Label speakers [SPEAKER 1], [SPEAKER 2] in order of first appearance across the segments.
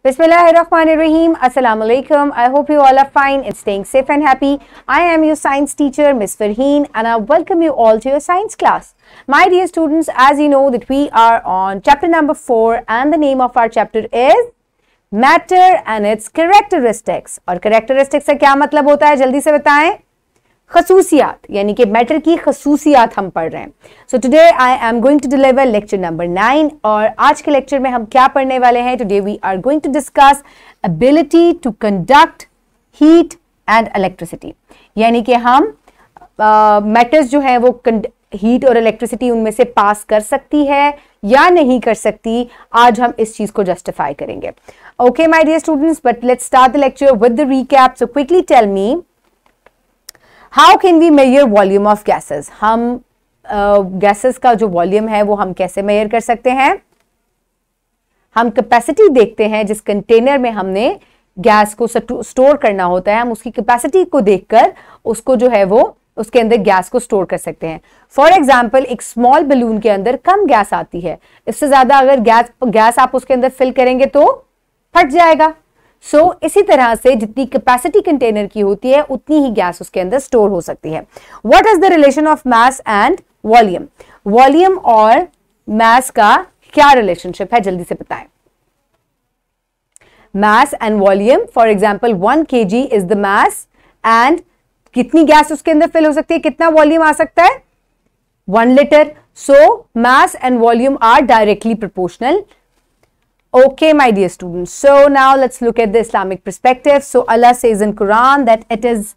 [SPEAKER 1] Bismillahirrahmanirrahim. Assalamu alaikum. I hope you all are fine and staying safe and happy. I am your science teacher, Miss Farheen, and I welcome you all to your science class. My dear students, as you know that we are on chapter number 4 and the name of our chapter is Matter and its Characteristics. और characteristics से क्या मतलब होता है जल्दी से बताएं? खसूसियात, यानी कि मैटर की खसूसियात हम पढ़ रहे हैं. So today I am going to deliver lecture number 9 और आज के लेक्चर में हम क्या पढ़ने वाले हैं? Today we are going to discuss ability to conduct heat and electricity, यानी कि हम मैटर्स जो है वो हीट और इलेक्ट्रिसिटी उनमें से पास कर सकती है या नहीं कर सकती. आज हम इस चीज को जस्टिफाई करेंगे. Okay my dear students, but let's start the lecture with the recap. So quickly tell me, how can we measure volume of gases? हम गैसेस का जो वॉल्यूम है वो हम कैसे मेजर कर सकते हैं? हम कैपेसिटी देखते हैं जिस कंटेनर में हमने गैस को स्टोर करना होता है, हम उसकी कैपेसिटी को देखकर उसको जो है वो उसके अंदर गैस को स्टोर कर सकते हैं. फॉर एग्जाम्पल, एक स्मॉल बलून के अंदर कम गैस आती है, इससे ज्यादा अगर गैस आप उसके अंदर फिल करेंगे तो फट जाएगा. इसी तरह से जितनी कैपेसिटी कंटेनर की होती है उतनी ही गैस उसके अंदर स्टोर हो सकती है. What is the relation of mass and volume? Volume और मास का क्या रिलेशनशिप है, जल्दी से बताएं. मास and volume, for example 1 kg is the mass and कितनी गैस उसके अंदर फिल हो सकती है, कितना वॉल्यूम आ सकता है? 1 litre. So mass and volume are directly proportional. Okay, my dear students, so now let's look at the Islamic perspective. So Allah says in Quran that it is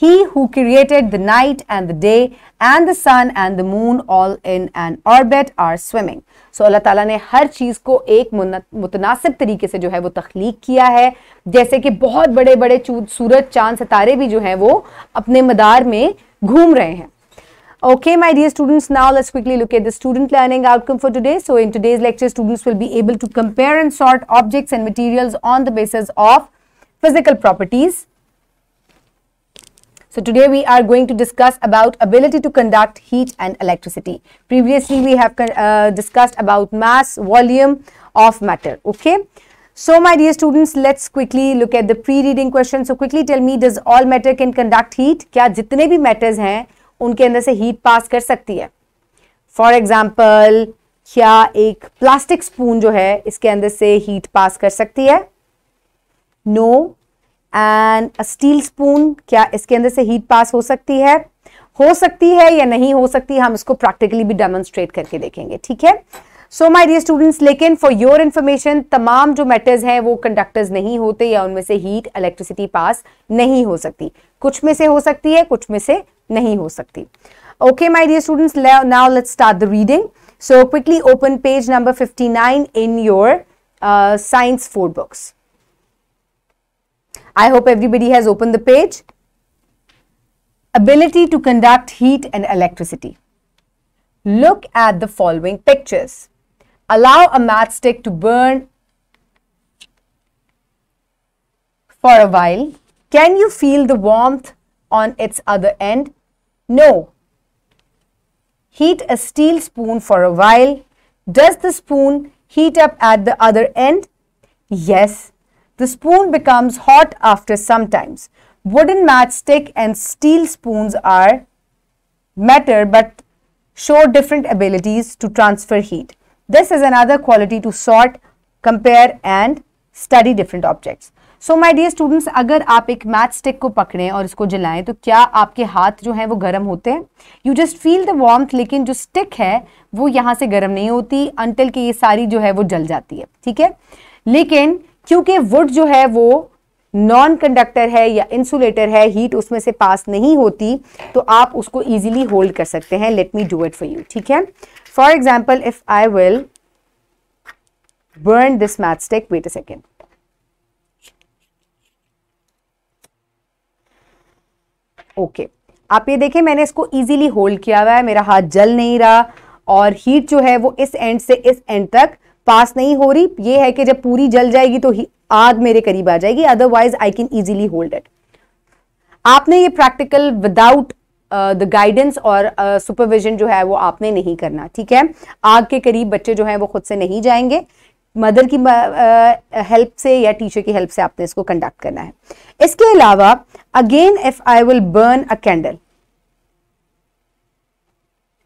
[SPEAKER 1] He who created the night and the day and the sun and the moon all in an orbit are swimming. So Allah Ta'ala ने हर चीज को एक मुतनासिब तरीके से जो है वो तख्लीक किया है, जैसे कि बहुत बड़े बड़े सूरज चांद सितारे भी जो हैं वो अपने मदार में घूम रहे हैं. Okay, my dear students, now let's quickly look at the student learning outcome for today. So in today's lecture, students will be able to compare and sort objects and materials on the basis of physical properties. So today we are going to discuss about ability to conduct heat and electricity. Previously we have discussed about mass, volume of matter. Okay. So my dear students, let's quickly look at the pre-reading question. So quickly tell me, does all matter can conduct heat? क्या जितने भी matters हैं उनके अंदर से heat पास कर सकती है? फॉर एग्जाम्पल, क्या एक प्लास्टिक स्पून जो है इसके अंदर से हीट पास कर सकती है? No. And a steel spoon, क्या इसके अंदर से हीट पास हो सकती है? हो सकती है या नहीं हो सकती, हम इसको प्रैक्टिकली भी डेमोन्स्ट्रेट करके देखेंगे. ठीक है. सो माय डियर स्टूडेंट्स, लेकिन फॉर योर इन्फॉर्मेशन, तमाम जो मेटल्स हैं वो कंडक्टर्स नहीं होते या उनमें से हीट इलेक्ट्रिसिटी पास नहीं हो सकती. कुछ में से हो सकती है, कुछ में से नहीं हो सकती. Okay, my dear students, now let's start the reading. So quickly open page number 59 in your science 4 books. I hope everybody has opened the page. Ability to conduct heat and electricity. Look at the following pictures. Allow a matchstick to burn for a while. Can you feel the warmth on its other end? No. Heat a steel spoon for a while. Does the spoon heat up at the other end? Yes. The spoon becomes hot after some time. Wooden matchstick and steel spoons are matter but show different abilities to transfer heat. This is another quality to sort, compare and study different objects. So my dear students, अगर आप एक match stick को पकड़ें और इसको जलाएं तो क्या आपके हाथ जो हैं वो गर्म होते हैं? You just feel the warmth, लेकिन जो स्टिक है वो यहाँ से गर्म नहीं होती अंटिल कि ये सारी जो है वो जल जाती है. ठीक है. लेकिन क्योंकि वुड जो है वो नॉन कंडक्टर है या इंसुलेटर है, हीट उसमें से पास नहीं होती, तो आप उसको ईजिली होल्ड कर सकते हैं. Let me do it for you. ठीक है. For example, if I will burn this match stick, wait a second. Okay, आप ये देखें मैंने इसको इजीली होल्ड किया हुआ है, मेरा हाथ जल नहीं रहा और हीट जो है वो इस एंड से इस एंड तक पास नहीं हो रही. ये है कि जब पूरी जल जाएगी तो आग मेरे करीब आ जाएगी, otherwise I can easily hold it. आपने ये प्रैक्टिकल विदाउट द गाइडेंस और सुपरविजन जो है वो आपने नहीं करना. ठीक है. आग के करीब बच्चे जो है वो खुद से नहीं जाएंगे. मदर की हेल्प से या टीचर की हेल्प से आपने इसको कंडक्ट करना है। इसके अलावा again if I will burn a candle,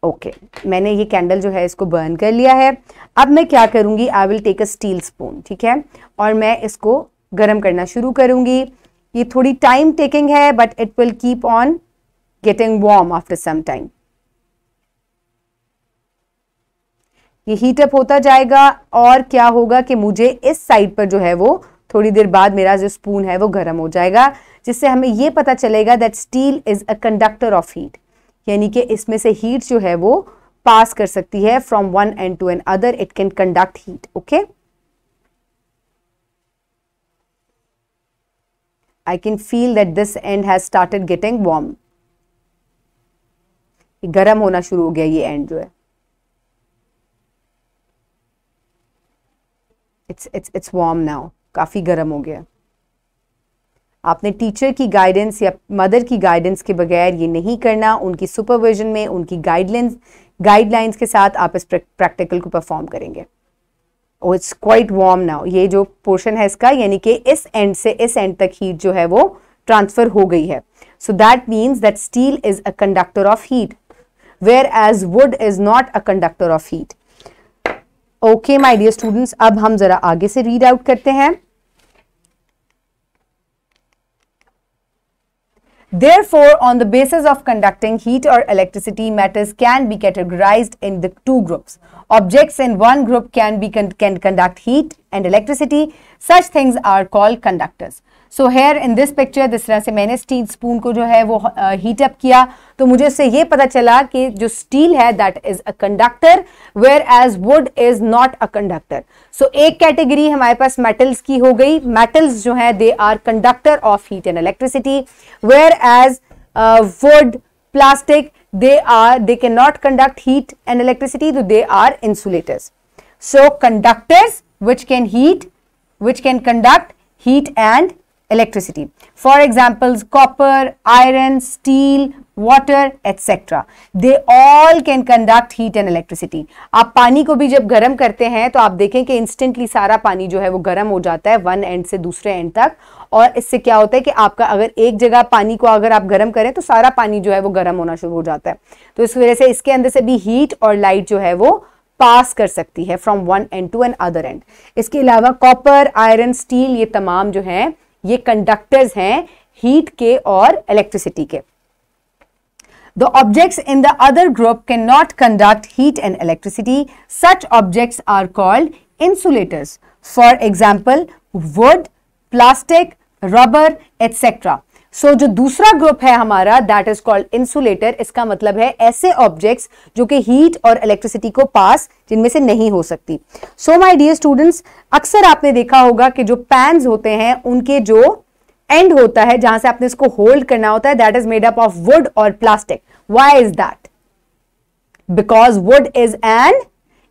[SPEAKER 1] okay, मैंने ये कैंडल जो है इसको बर्न कर लिया है। अब मैं क्या करूंगी, I will take a steel spoon, ठीक है, और मैं इसको गर्म करना शुरू करूंगी। ये थोड़ी टाइम टेकिंग है but it will keep on getting warm after some time. ये हीट अप होता जाएगा और क्या होगा कि मुझे इस साइड पर जो है वो थोड़ी देर बाद मेरा जो स्पून है वो गर्म हो जाएगा, जिससे हमें ये पता चलेगा that steel is a conductor of heat, यानी कि इसमें से हीट जो है वो पास कर सकती है from one end to another, it can conduct heat. Okay, I can feel that this end has started getting warm. गर्म होना शुरू हो गया ये एंड जो है, it's warm now, काफी गर्म हो गया। आपने टीचर की गाइडेंस या मदर की गाइडेंस के बगैर ये नहीं करना, उनकी सुपरविजन में, उनकी गाइडलाइंस के साथ आप इस प्रैक्टिकल को परफॉर्म करेंगे। Oh, it's quite warm now. ये जो पोर्शन है इसका, यानी कि इस एंड से इस एंड तक हीट जो है वो ट्रांसफर हो गई है। So that means that steel is a conductor of heat, whereas wood is not a conductor of heat. Okay, my dear students, अब हम जरा आगे से रीड आउट करते हैं। Therefore, on the basis of conducting heat or electricity, matters can be categorized in the two groups. Objects in one group can conduct heat and electricity. Such things are called conductors. So here in this picture, जिस तरह से मैंने steel spoon को जो है वो heat up किया, तो मुझे इससे ये पता चला कि जो स्टील है that is a conductor, where as wood is not a conductor. So एक कैटेगरी हमारे पास मेटल्स की हो गई। मेटल्स जो है they are conductor of heat and electricity, where as wood, plastic, they cannot conduct heat and electricity, so they are insulators. So conductors which can conduct heat and electricity. For examples, copper, iron, steel, water, etc. They all can conduct heat and electricity. आप पानी को भी जब गर्म करते हैं तो आप देखें कि इंस्टेंटली सारा पानी जो है वो गर्म हो जाता है वन एंड से दूसरे एंड तक, और इससे क्या होता है कि आपका अगर एक जगह पानी को अगर आप गर्म करें तो सारा पानी जो है वो गर्म होना शुरू हो जाता है। तो इस वजह से इसके अंदर से भी हीट और लाइट जो है वो पास कर सकती है from one end to another end. इसके अलावा कॉपर, आयरन, स्टील, ये तमाम जो हैं ये कंडक्टर्स हैं हीट के और इलेक्ट्रिसिटी के। The objects in the other group cannot conduct heat and electricity. Such objects are called insulators. For example, wood, plastic, rubber, etc. So जो दूसरा ग्रुप है हमारा that is called insulator, इसका मतलब है ऐसे ऑब्जेक्ट्स जो कि हीट और इलेक्ट्रिसिटी को पास जिनमें से नहीं हो सकती। So my dear students, अक्सर आपने देखा होगा कि जो पैन्स होते हैं उनके जो एंड होता है जहां से आपने इसको होल्ड करना होता है that is made up of wood और plastic. Why is that? Because wood is an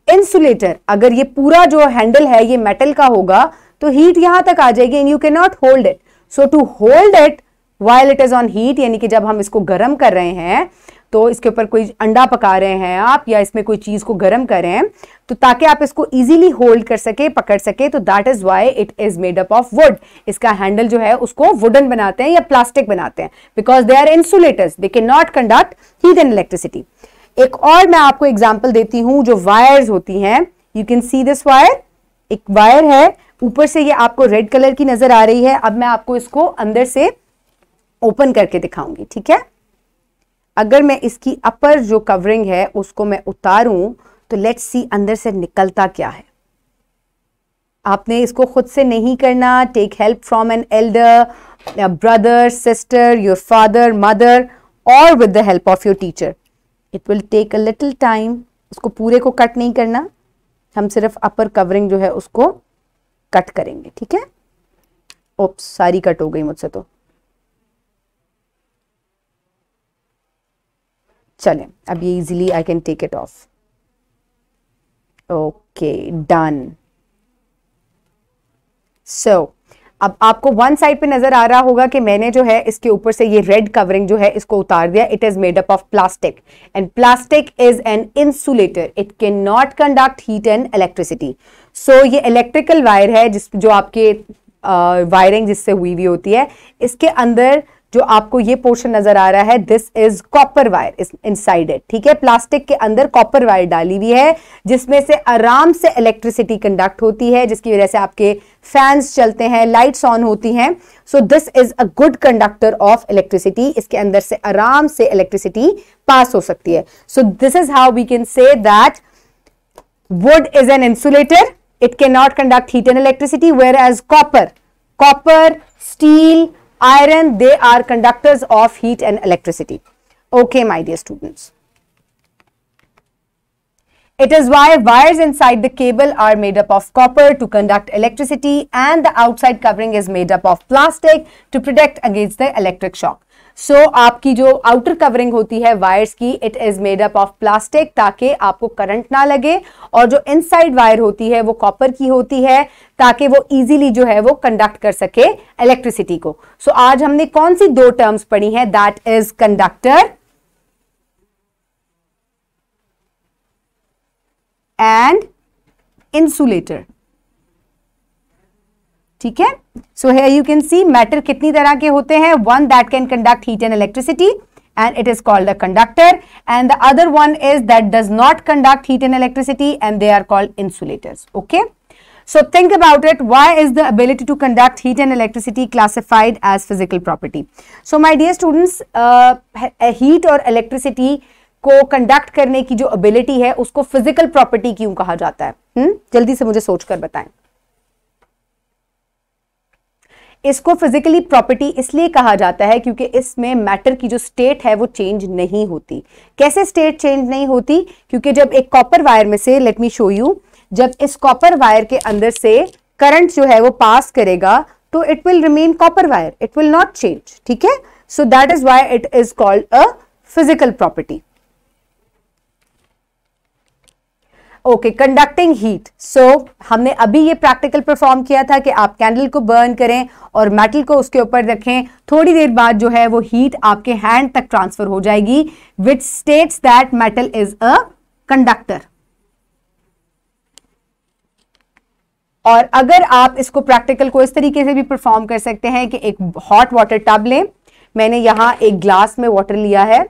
[SPEAKER 1] insulator. अगर ये पूरा जो हैंडल है ये मेटल का होगा तो हीट यहां तक आ जाएगी and you can not hold it. So to hold it while it is on heat, यानी कि जब हम इसको गर्म कर रहे हैं तो इसके ऊपर कोई अंडा पका रहे हैं आप या इसमें कोई चीज को गर्म कर रहे हैं, तो ताकि आप इसको इजीली होल्ड कर सके, पकड़ सके, तो that is why it is made up of would. इसका हैंडल जो है उसको वुडन बनाते हैं या प्लास्टिक बनाते हैं because they are insulators, they can not conduct heat and electricity. एक और मैं आपको एग्जाम्पल देती हूं, जो वायर्स होती हैं, you can see this wire, एक वायर है, ऊपर से ये आपको रेड कलर की नजर आ रही है। अब मैं आपको इसको अंदर से ओपन करके दिखाऊंगी, ठीक है। अगर मैं इसकी अपर जो कवरिंग है उसको मैं उतारूं तो लेट्स सी अंदर से निकलता क्या है। आपने इसको खुद से नहीं करना, take help from an elder, brother, sister, your father, mother, और with the help of your teacher. It will take a little time. उसको पूरे को कट नहीं करना, हम सिर्फ अपर कवरिंग जो है उसको कट करेंगे, ठीक है। ओप्स, सारी कट हो गई मुझसे तो। चलें, अब ये easily I can take it off. Okay, done. So अब आपको वन साइड पे नजर आ रहा होगा कि मैंने जो है इसके ऊपर से ये रेड कवरिंग जो है इसको उतार दिया। It is made up of plastic and plastic is an insulator, it can not conduct heat and electricity. So ये इलेक्ट्रिकल वायर है जो आपके वायरिंग जिससे हुई होती है। इसके अंदर जो आपको ये पोर्शन नजर आ रहा है, this is copper wire inside it, ठीक है। प्लास्टिक के अंदर कॉपर वायर डाली हुई है जिसमें से आराम से इलेक्ट्रिसिटी कंडक्ट होती है, जिसकी वजह से आपके फैंस चलते हैं, लाइट्स ऑन होती हैं। सो this is a good conductor of electricity. इसके अंदर से आराम से इलेक्ट्रिसिटी पास हो सकती है। So this is how we can say that wood is an insulator. It cannot conduct heat and electricity, whereas copper, steel, iron, they are conductors of heat and electricity. Okay, my dear students. It is why wires inside the cable are made up of copper to conduct electricity, and the outside covering is made up of plastic to protect against the electric shock. So, आपकी जो outer covering होती है wires की, it is made up of plastic ताकि आपको current ना लगे, और जो इनसाइड वायर होती है वो कॉपर की होती है ताकि वो इजीली जो है वो कंडक्ट कर सके इलेक्ट्रिसिटी को। सो आज हमने कौन सी दो टर्म्स पढ़ी हैं? That is conductor and insulator, ठीक है। So here you can see matter कितनी तरह के होते हैं। One that can conduct heat and electricity and it is called a conductor, and the other one is that does not conduct heat and electricity, and they are called insulators. Okay, so think about it. Why is the ability to conduct heat and electricity classified as physical property? So my dear students, heat और electricity को conduct करने की जो ability है उसको physical property क्यों कहा जाता है? जल्दी से मुझे सोचकर बताएं। इसको फिजिकली प्रॉपर्टी इसलिए कहा जाता है क्योंकि इसमें मैटर की जो स्टेट है वो चेंज नहीं होती। कैसे स्टेट चेंज नहीं होती? क्योंकि जब एक कॉपर वायर में से, लेट मी शो यू, जब इस कॉपर वायर के अंदर से करंट जो है वो पास करेगा तो it will remain copper wire, it will not change, ठीक है। So that is why it is called a physical property. Okay, conducting heat. So हमने अभी ये प्रैक्टिकल परफॉर्म किया था कि आप कैंडल को बर्न करें और मेटल को उसके ऊपर रखें, थोड़ी देर बाद जो है वो हीट आपके हैंड तक ट्रांसफर हो जाएगी, which states that metal is a conductor. और अगर आप इसको प्रैक्टिकल को इस तरीके से भी परफॉर्म कर सकते हैं कि एक हॉट वाटर टब लें, मैंने यहां एक ग्लास में वाटर लिया है,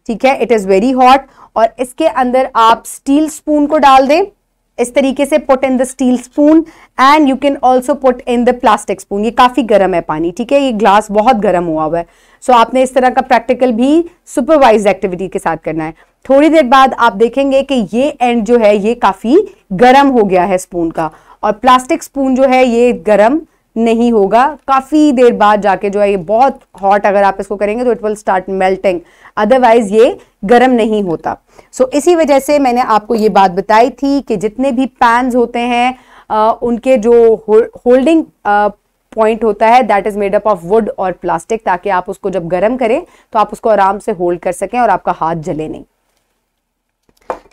[SPEAKER 1] ठीक है, इट इज वेरी हॉट, और इसके अंदर आप स्टील स्पून को डाल दें इस तरीके से, put in the steel spoon and you can also put in the plastic spoon. ये काफी गर्म है पानी, ठीक है, ये ग्लास बहुत गर्म हुआ है। सो आपने इस तरह का प्रैक्टिकल भी सुपरवाइज एक्टिविटी के साथ करना है। थोड़ी देर बाद आप देखेंगे कि ये एंड जो है ये काफी गर्म हो गया है स्पून का, और प्लास्टिक स्पून जो है ये गर्म नहीं होगा। काफी देर बाद जाके जो है ये बहुत हॉट, अगर आप इसको करेंगे तो it will start melting, otherwise ये गर्म नहीं होता। सो इसी वजह से मैंने आपको ये बात बताई थी कि जितने भी पैन्स होते हैं उनके जो होल्डिंग पॉइंट होता है that is made up of wood और प्लास्टिक, ताकि आप उसको जब गर्म करें तो आप उसको आराम से होल्ड कर सकें और आपका हाथ जले नहीं।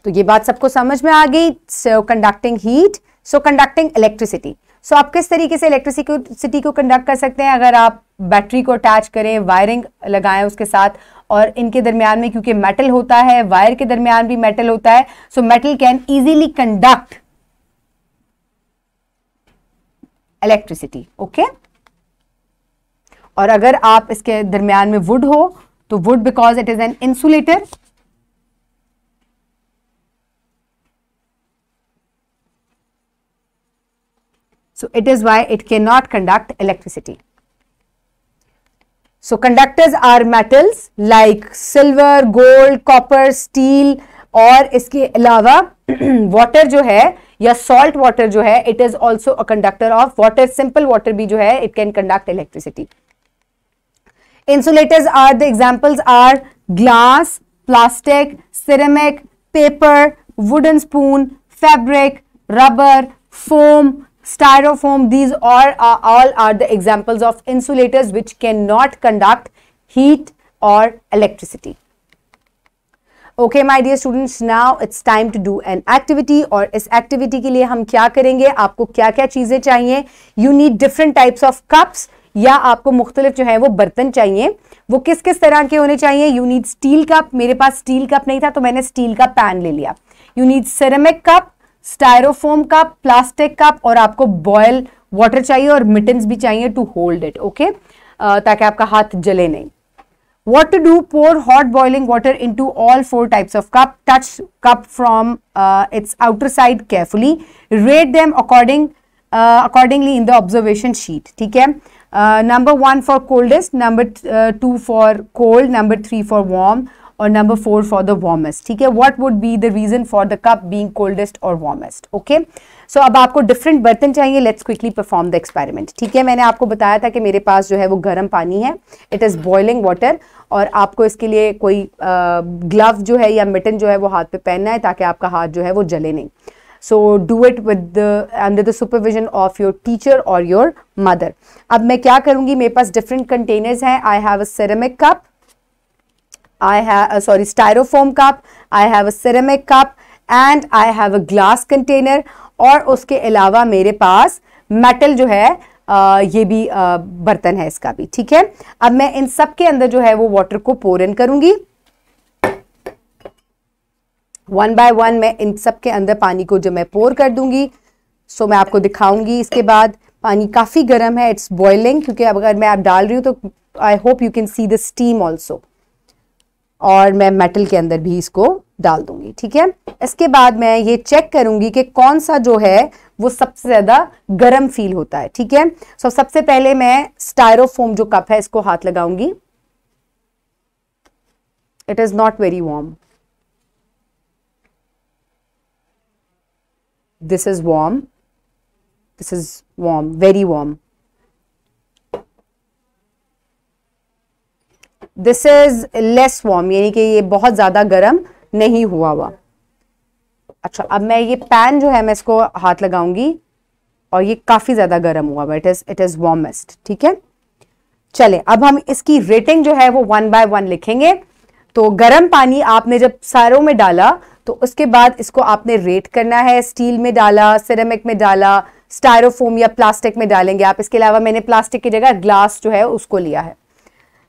[SPEAKER 1] तो ये बात सबको समझ में आ गई। सो कंडक्टिंग हीट, सो कंडक्टिंग इलेक्ट्रिसिटी। सो आप किस तरीके से इलेक्ट्रिसिटी को कंडक्ट कर सकते हैं? अगर आप बैटरी को अटैच करें, वायरिंग लगाएं उसके साथ, और इनके दरमियान में क्योंकि मेटल होता है, वायर के दरमियान भी मेटल होता है, so metal can easily conduct electricity. Okay, और अगर आप इसके दरमियान में वुड हो तो would, because it is an insulator, so it is why it cannot conduct electricity. So conductors are metals like silver, gold, copper, steel, और इसके अलावा वाटर जो है या सॉल्ट वाटर जो है, it is also a conductor of water. Simple water भी जो है it can conduct electricity. Insulators are the examples are glass, plastic, ceramic, paper, wooden spoon, fabric, rubber, foam, styrofoam. These all are the examples of insulators which cannot conduct heat or electricity. Okay my dear students, now it's time to do an activity. और इस activity के लिए हम क्या करेंगे, आपको क्या क्या चीजें चाहिए? You need different types of cups, या आपको मुख्तलिफ जो है वो बर्तन चाहिए। वो किस किस तरह के होने चाहिए? You need steel cup, मेरे पास स्टील कप नहीं था तो मैंने स्टील का पैन ले लिया। You need ceramic cup, styrofoam cup, plastic cup, और आपको बॉयल वाटर चाहिए और मिटन्स भी चाहिए टू होल्ड इट, ओके, ताकि आपका हाथ जले नहीं. What to do? Pour hot boiling water into all 4 types of cup. Touch cup from its outer side carefully. Rate them accordingly in the observation sheet. ठीक है. Number 1 for coldest, number 2 for cold, number 3 for warm, और number 4 for the warmest. ठीक है. What would be the reason for the cup being coldest or warmest? Okay. So अब आपको different बर्तन चाहिए. Let's quickly perform the experiment. ठीक है. मैंने आपको बताया था कि मेरे पास जो है वो गर्म पानी है. इट इज बॉइलिंग वाटर, और आपको इसके लिए कोई ग्लव जो है या मिटन जो है वो हाथ पे पहनना है ताकि आपका हाथ जो है वो जले नहीं. So do it with under the supervision of your teacher और योर मदर. अब मैं क्या करूंगी, मेरे पास डिफरेंट कंटेनर्स हैं. I have a ceramic cup, I have styrofoam cup, I have a ceramic cup and I have a glass container, और उसके अलावा मेरे पास मेटल जो है ये भी बर्तन है इसका भी. ठीक है. अब मैं इन सब के अंदर जो है वो वाटर को पोर इन करूंगी. 1 by 1 मैं इन सब के अंदर पानी को जो मैं पोर कर दूंगी. सो मैं आपको दिखाऊंगी. इसके बाद पानी काफी गर्म है, इट्स बॉइलिंग, क्योंकि अगर मैं आप डाल रही हूँ तो I hope you can see the steam also. और मैं मेटल के अंदर भी इसको डाल दूंगी. ठीक है. इसके बाद मैं ये चेक करूंगी कि कौन सा जो है वो सबसे ज्यादा गर्म फील होता है. ठीक है. सो सबसे पहले मैं स्टायरोफोम जो कप है इसको हाथ लगाऊंगी. It is not very warm. This is warm, this is warm, very warm. This is less warm, यानी कि ये बहुत ज्यादा गर्म नहीं हुआ हुआ. अच्छा, अब मैं ये पैन जो है मैं इसको हाथ लगाऊंगी और ये काफी ज्यादा गर्म हुआ हुआ. It is warmest. ठीक है. चले, अब हम इसकी रेटिंग जो है वो 1 by 1 लिखेंगे. तो गर्म पानी आपने जब सारों में डाला तो उसके बाद इसको आपने रेट करना है. स्टील में डाला, सिरेमिक में डाला, स्टायरोफोम या प्लास्टिक में डालेंगे आप. इसके अलावा मैंने प्लास्टिक की जगह ग्लास जो है उसको लिया है.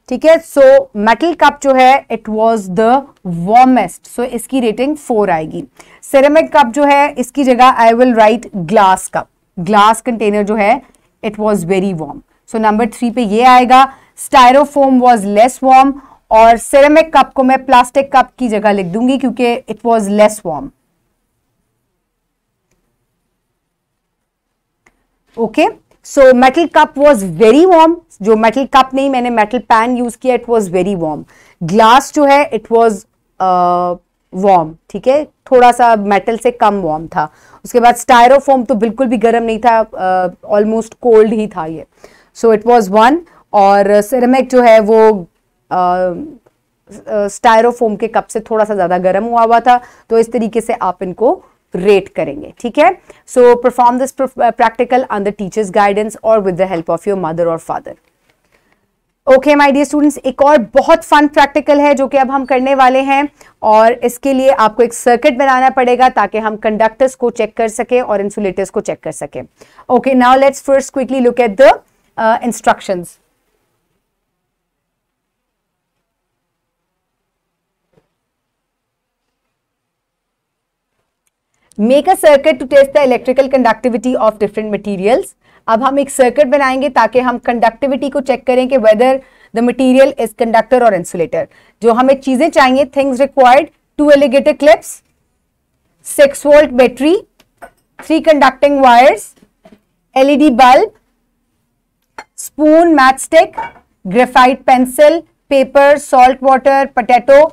[SPEAKER 1] ठीक है. सो मेटल कप जो है इट वाज द वार्मेस्ट, सो इसकी रेटिंग 4 आएगी. सिरेमिक कप जो है इसकी जगह आई will right glass cup. Glass container जो है it was very warm, so number 3 पे ये आएगा. स्टायरोफोम वाज लेस वार्म, और सिरेमिक कप को मैं प्लास्टिक कप की जगह लिख दूंगी क्योंकि it was less warm. Okay. So metal cup was very warm. जो मेटल कप नहीं, मैंने मेटल पैन यूज किया. It was very warm. Glass जो है इट वॉज वार्म. ठीक है. थोड़ा सा मेटल से कम वार्म था. उसके बाद स्टायरोफोम तो बिल्कुल भी गर्म नहीं था, ऑलमोस्ट कोल्ड ही था ये. So it was 1. और सिरेमिक जो है वो स्टायरोफोम के कप से थोड़ा सा ज्यादा गर्म हुआ था. तो इस तरीके से आप इनको रेट करेंगे. ठीक है. So perform this practical under teacher's guidance और with the help of your mother और father. Okay my dear students, एक और बहुत फन प्रैक्टिकल है जो कि अब हम करने वाले हैं, और इसके लिए आपको एक सर्किट बनाना पड़ेगा ताकि हम कंडक्टर्स को चेक कर सकें और इंसुलेटर्स को चेक कर सकें. Okay, now let's first quickly look at the instructions. Make a circuit to test the electrical conductivity of different materials. अब हम एक सर्किट बनाएंगे ताकि हम कंडक्टिविटी को चेक करें कि whether the material is conductor और इंसुलेटर. जो हमें चीजें चाहिए, things required: 2 alligator clips, 6 volt battery, 3 conducting wires, LED bulb, spoon, match stick, graphite pencil, paper, salt water, potato.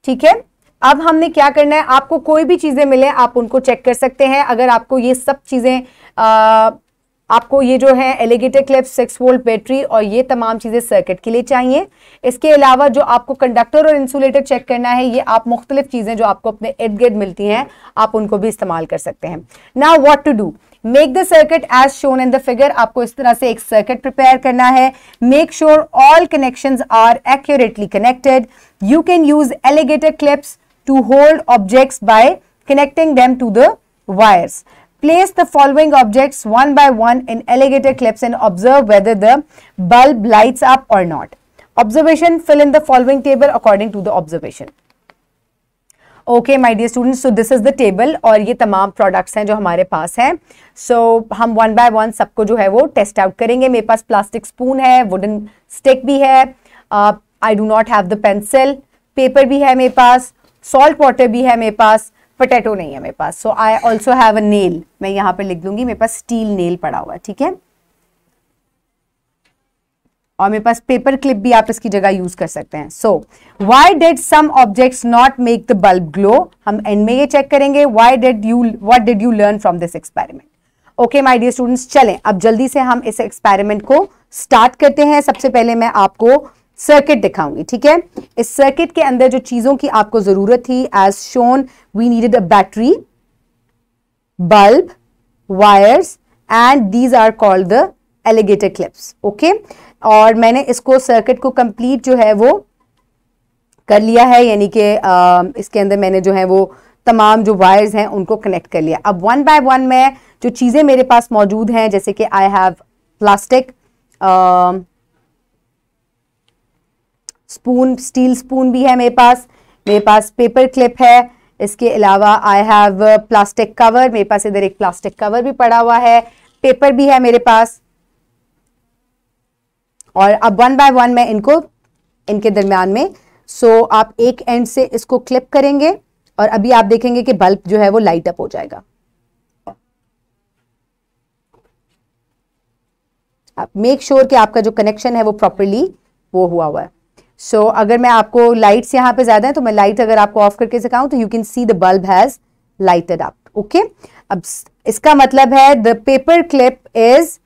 [SPEAKER 1] ठीक है. अब हमने क्या करना है, आपको कोई भी चीजें मिले आप उनको चेक कर सकते हैं. अगर आपको ये सब चीजें आपको ये जो है एलिगेटर क्लिप, 6 वोल्ट बैटरी और ये तमाम चीजें सर्किट के लिए चाहिए. इसके अलावा जो आपको कंडक्टर और इंसुलेटर चेक करना है, ये आप मुख्तलिफ चीजें जो आपको अपने इर्द गिर्द मिलती हैं आप उनको भी इस्तेमाल कर सकते हैं. Now what to do, make the circuit as shown in the figure. आपको इस तरह से एक सर्किट प्रिपेयर करना है. Make sure all connections are accurately connected. You can use alligator clips to hold objects by connecting them to the wires. Place the following objects one by one in alligator clips and observe whether the bulb lights up or not. Observation: fill in the following table according to the observation. Okay my dear students, so this is the table और ये तमाम products हैं जो हमारे पास हैं. सो हम one by one सबको जो है वो टेस्ट आउट करेंगे. मेरे पास प्लास्टिक स्पून है, वुडन स्टिक भी है, I do not have the pencil, paper भी है मेरे पास, सॉल्ट वाटर भी है मेरे पास, पोटैटो नहीं है मेरे पास. So I also have a nail, मैं यहाँ पे लिख दूंगी, मेरे पास स्टील नेल पड़ा हुआ है. ठीक है, और मेरे पास पेपर क्लिप भी आप इसकी जगह यूज कर सकते हैं. So why did some objects not make the bulb glow, हम एंड में ये चेक करेंगे. What did you learn from this experiment. Okay my dear students, चलें अब जल्दी से हम इस एक्सपेरिमेंट को स्टार्ट करते हैं. सबसे पहले मैं आपको सर्किट दिखाऊंगी. ठीक है, इस सर्किट के अंदर जो चीजों की आपको जरूरत थी, as shown we needed a battery, bulb, wires and these are called the alligator clips. Okay, और मैंने इसको सर्किट को कंप्लीट जो है वो कर लिया है, यानी कि इसके अंदर मैंने जो है वो तमाम जो वायर्स हैं उनको कनेक्ट कर लिया. अब वन बाय वन मैं जो चीजें मेरे पास मौजूद हैं, जैसे कि I have plastic spoon, steel spoon भी है मेरे पास पेपर क्लिप है, इसके अलावा आई हैव प्लास्टिक कवर, मेरे पास इधर एक प्लास्टिक कवर भी पड़ा हुआ है, पेपर भी है मेरे पास. और अब वन बाय वन मैं इनके दरमियान में, सो आप एक एंड से इसको क्लिप करेंगे और अभी आप देखेंगे कि बल्ब जो है वो लाइट अप हो जाएगा. आप मेक श्योर कि आपका जो कनेक्शन है वो प्रॉपरली वो हुआ है. सो अगर मैं आपको लाइट्स यहाँ पे ज्यादा है तो मैं लाइट अगर आपको ऑफ करके सिखाऊं तो you can see the bulb has lighted up. Okay, अब इसका मतलब है the paper clip is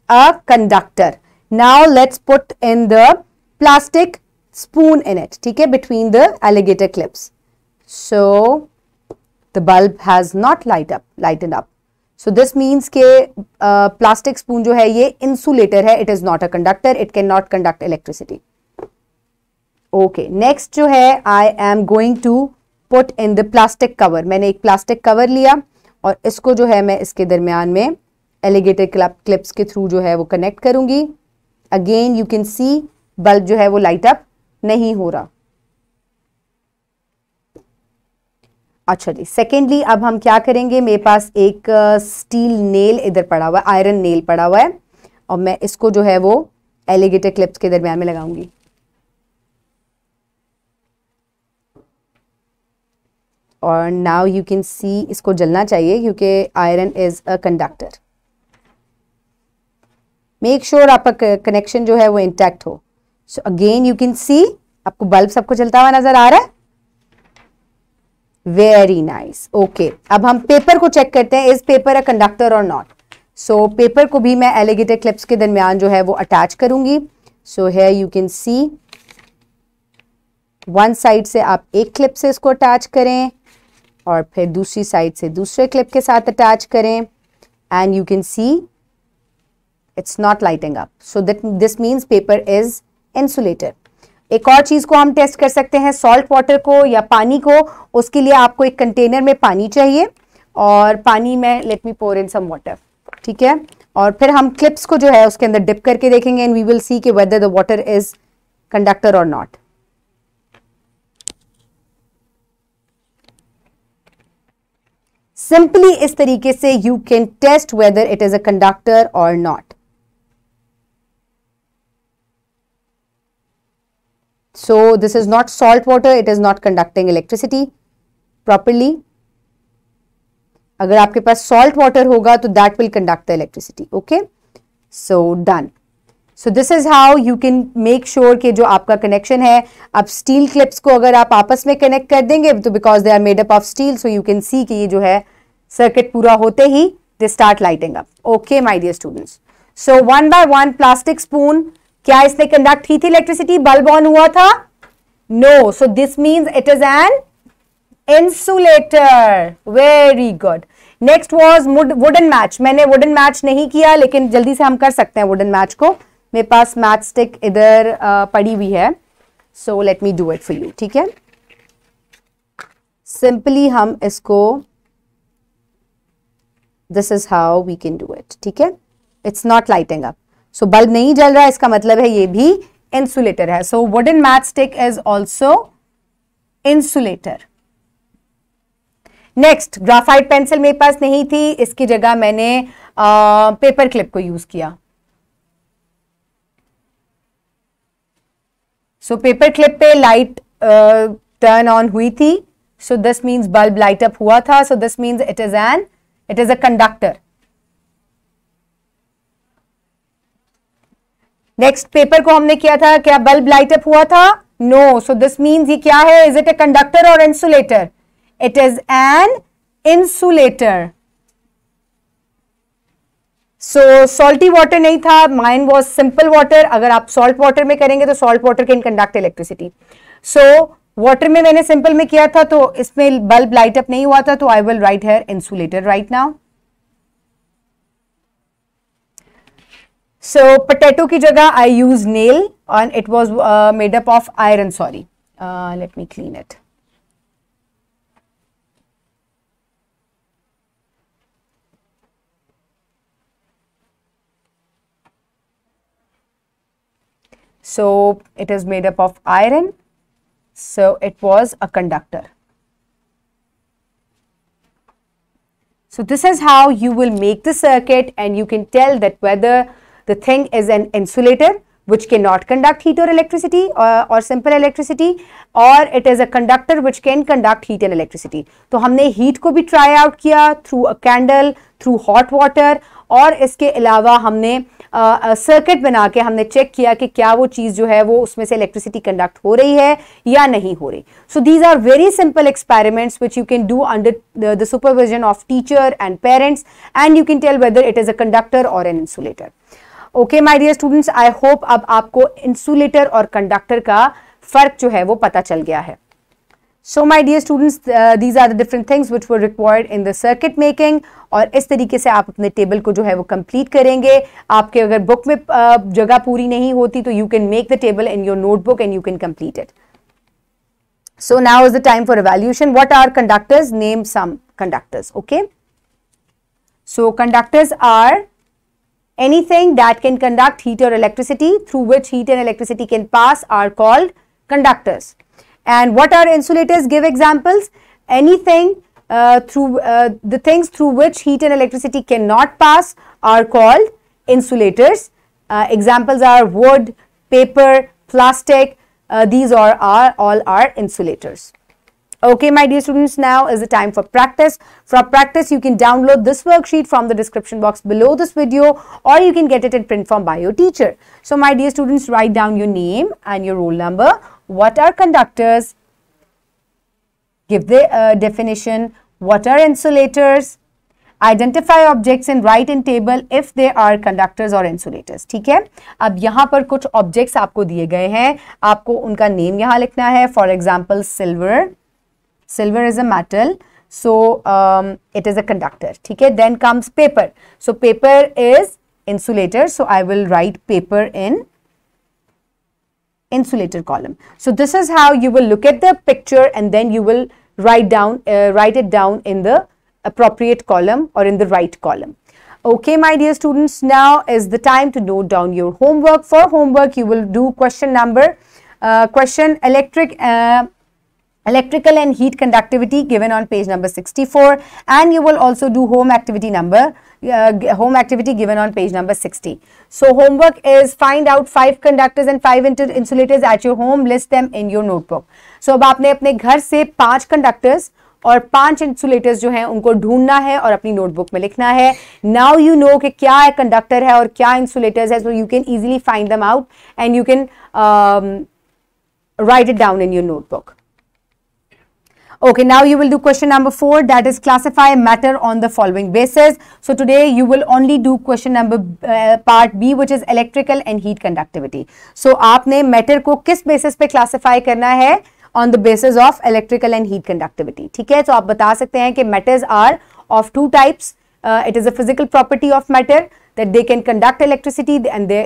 [SPEAKER 1] a conductor. Now let's put in the plastic spoon in it, ठीक है, between the alligator clips. So the bulb has not lightened up. So this means के plastic spoon जो है ये insulator है, it is not a conductor, it cannot conduct electricity. Okay, next जो है I am going to put in the plastic cover. मैंने एक plastic cover लिया और इसको जो है मैं इसके दरमियान में alligator clips के थ्रू जो है वो कनेक्ट करूंगी. Again you can see bulb जो है वो लाइट अप नहीं हो रहा. अच्छा जी, सेकेंडली अब हम क्या करेंगे, मेरे पास एक स्टील नेल इधर पड़ा हुआ है, आयरन नेल पड़ा हुआ है, और मैं इसको जो है वो एलिगेटर क्लिप्स के दरमियान में लगाऊंगी. और नाउ यू कैन सी इसको जलना चाहिए क्योंकि iron is a conductor. Make sure आपका कनेक्शन जो है वो इंटैक्ट हो. So again you can see आपको बल्ब सबको जलता हुआ नजर आ रहा है. Very nice. ओके, अब हम पेपर को चेक करते हैं, इज पेपर अ कंडक्टर और नॉट. सो पेपर को भी मैं एलिगेटर क्लिप्स के दरमियान जो है वो अटैच करूंगी. So here you can see one side से आप एक क्लिप से इसको अटैच करें और फिर दूसरी साइड से दूसरे क्लिप के साथ अटैच करें, and you can see it's not lighting up. So that this means paper is insulator. एक और चीज को हम टेस्ट कर सकते हैं, सॉल्ट वाटर को या पानी को. उसके लिए आपको एक कंटेनर में पानी चाहिए और पानी में लेट मी पोर इन सम वाटर. ठीक है, और फिर हम क्लिप्स को जो है उसके अंदर डिप करके देखेंगे एंड वी विल सी कि whether the water is conductor और नॉट. सिंपली इस तरीके से you can test whether it is a conductor और not. So this is not salt water, it is not conducting electricity properly. अगर आपके पास salt water होगा तो that will conduct the electricity. Okay, so done. So this is how you can make sure कि जो आपका connection है, अब steel clips को अगर आप आपस में connect कर देंगे तो because they are made up of steel, so you can see कि ये जो है circuit पूरा होते ही they start lighting up. Okay my dear students. So one by one plastic spoon, क्या इसने कंडक्ट की थी इलेक्ट्रिसिटी, बल्ब ऑन हुआ था? No. So this means it is an insulator. Very good. Next was wooden match. मैंने wooden match नहीं किया लेकिन जल्दी से हम कर सकते हैं वुडन मैच को. मेरे पास मैच स्टिक इधर पड़ी हुई है, so let me do it for you. ठीक है, सिंपली हम इसको, this is how we can do it. ठीक है, it's not lighting up. So bulb नहीं जल रहा है, इसका मतलब है ये भी इंसुलेटर है. So wooden match stick is also insulator. Next, graphite pencil मेरे पास नहीं थी, इसकी जगह मैंने पेपर क्लिप को यूज किया। सो पेपर क्लिप पे लाइट टर्न ऑन हुई थी, सो this means bulb light up हुआ था, सो this means it is a conductor. Next, paper को हमने किया था, क्या बल्ब लाइट अप हुआ था? नो, सो दिस मीन्स ये क्या है? इज इट अ कंडक्टर और insulator? It is an insulator. So salty water नहीं था, माइन वॉज सिंपल वाटर। अगर आप सॉल्ट वाटर में करेंगे तो salt water can conduct electricity. So water में मैंने सिंपल में किया था तो इसमें बल्ब लाइट अप नहीं हुआ था, तो I will write here insulator right now. So potato की जगह I use nail and it was made up of iron. Sorry, let me clean it. So it is made up of iron, so it was a conductor. So this is how you will make the circuit, and you can tell that whether the thing is an insulator which cannot conduct heat or electricity or simple electricity, or it is a conductor which can conduct heat and electricity. तो हमने heat को भी try out किया through a candle, through hot water, और इसके अलावा हमने circuit बना के हमने चेक किया कि क्या वो चीज़ जो है वो उसमें से इलेक्ट्रिसिटी कंडक्ट हो रही है या नहीं हो रही. So these are very simple experiments which you can do under the supervision of teacher and parents, and you can tell whether it is a conductor और an insulator. Okay my dear students, I hope अब आपको insulator और conductor का फर्क जो है वो पता चल गया है. So my dear students, these are the different things which were required in the circuit making, और इस तरीके से आप अपने टेबल को जो है वो कंप्लीट करेंगे. आपके अगर बुक में जगह पूरी नहीं होती तो you can make the table in your notebook and you can complete it. So now is the time for evaluation. What are conductors? Name some conductors. Okay. So conductors are anything that can conduct heat or electricity, through which heat and electricity can pass, are called conductors. And what are insulators? Give examples. Anything the things through which heat and electricity cannot pass are called insulators. Examples are wood, paper, plastic. These are all are insulators. Okay, my dear students, now is the time for practice. For practice, you can download this worksheet from the description box below this video, or you can get it in print form by your teacher. So, my dear students, write down your name and your roll number. What are conductors? Give the definition. What are insulators? Identify objects and write in table if they are conductors or insulators. ठीक है. अब यहाँ पर कुछ objects आपको दिए गए हैं. आपको उनका name यहाँ लिखना है. For example, silver. Silver is a metal. So it is a conductor. ठीक है. Then comes paper. So paper is insulator. So I will write paper in insulator column. So this is how you will look at the picture and then you will write it down in the appropriate column or in the right column. Okay, my dear students, now is the time to note down your homework. For homework, you will do question electrical and heat conductivity given on page number 64, and you will also do home activity given on page number 60. So homework is find out 5 conductors and 5 insulators at your home, list them in your notebook. So अब आपने अपने घर से 5 conductors और 5 insulators जो हैं उनको ढूंढना है और अपनी नोटबुक में लिखना है. नाउ यू नो कि क्या है कंडक्टर है और क्या इंसुलेटर्स है, so you can easily find them out and you can write it down in your notebook. Okay, now you will do question number 4, that is classify matter on the following basis. So today you will only do question number part B, which is electrical and heat conductivity. So आपने matter को किस basis पे classify करना है? On the basis of electrical and heat conductivity. ठीक है, तो आप बता सकते हैं कि matters are of 2 types. It is a physical property of matter that they can conduct electricity and they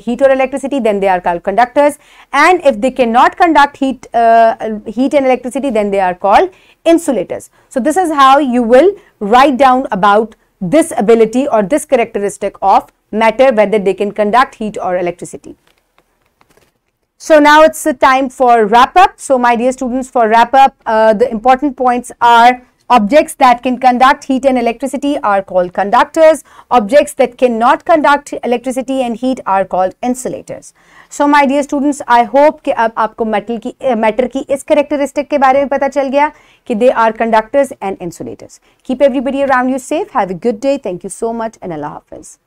[SPEAKER 1] heat or electricity, then they are called conductors. And if they cannot conduct heat and electricity, then they are called insulators. So this is how you will write down about this ability or this characteristic of matter, whether they can conduct heat or electricity. So now it's the time for wrap up. So my dear students, for wrap up, the important points are Objects that can conduct heat and electricity are called conductors. Objects that cannot conduct electricity and heat are called insulators. So my dear students, I hope कि अब आपको matter की इस characteristic के बारे में पता चल गया कि they are conductors and insulators. Keep everybody around you safe. Have a good day. Thank you so much and Allah Hafiz.